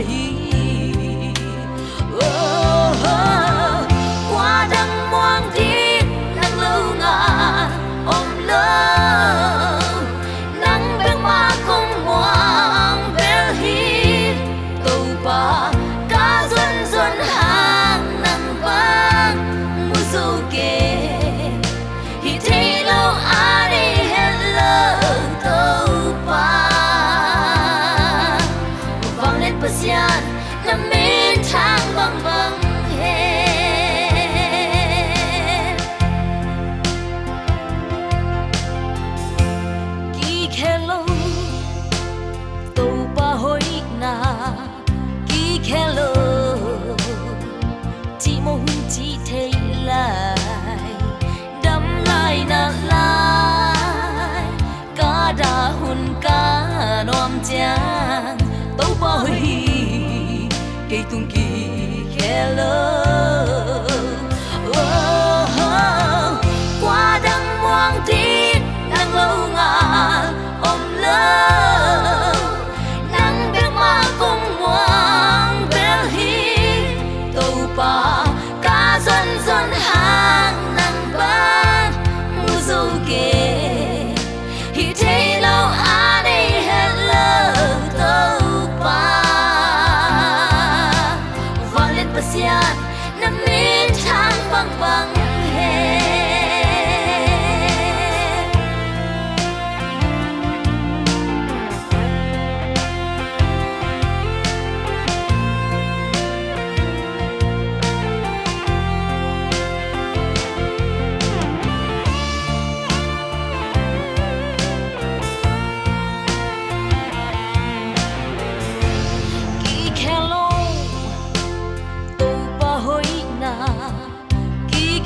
hi qua đăng moang đi nắng lâu ngà ôm lơ nắng bên ma cùng moang bel hi tàu pa cá dần dần hàng nắng vang mùa dâu kề hi thấy lâu ai đi hello tàu pa vang lên pasian nằm bên thang vang vang hello tàu pa hoi na ki hello chỉ mô hun chỉ thấy lại đắm lại na lại cá đà hun cá nom chang tàu pa hoi cây tung ki hello qua đăng moang đi nắng lâu ngà ôm lơ nắng bên ma cùng moang bel hi tàu pa cá dần dần hàng nắng ban mùa dâu kề hi thấy lâu ai đây hello tàu pa vang lên pasian nằm bên thang vang vang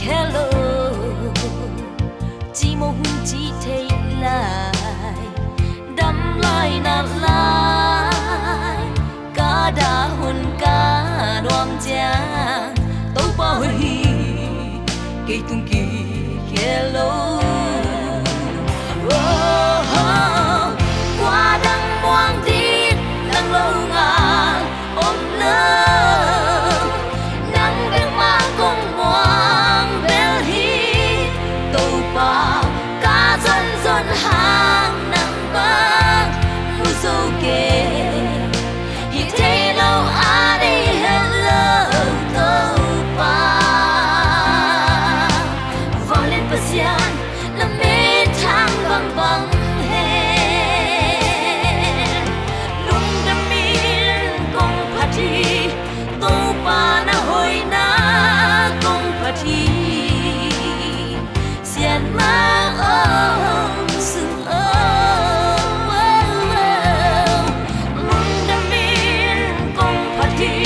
hello chỉ mô hun chỉ thấy lại đắm lại nạt lại cá đà hun cá đoam chang tàu pa hoi cây tung kỳ hello qua đăng moang đi nắng lâu ngà ôm lơ nắng bên ma cùng moang bel hi tàu pa cá dần dần hàng nắng vang mùa dâu kề hi thấy lâu ai đi hello tàu pa vang lên pasian nằm bên thang vang vang lung đam min cùng party tàu pa na hoi na cùng party xiên mang ôm sương ôm lung đam min cùng party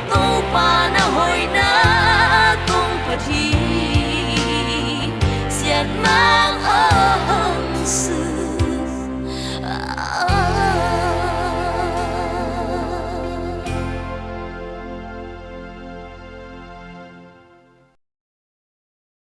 tàu pa na hoi na cùng party xiên mang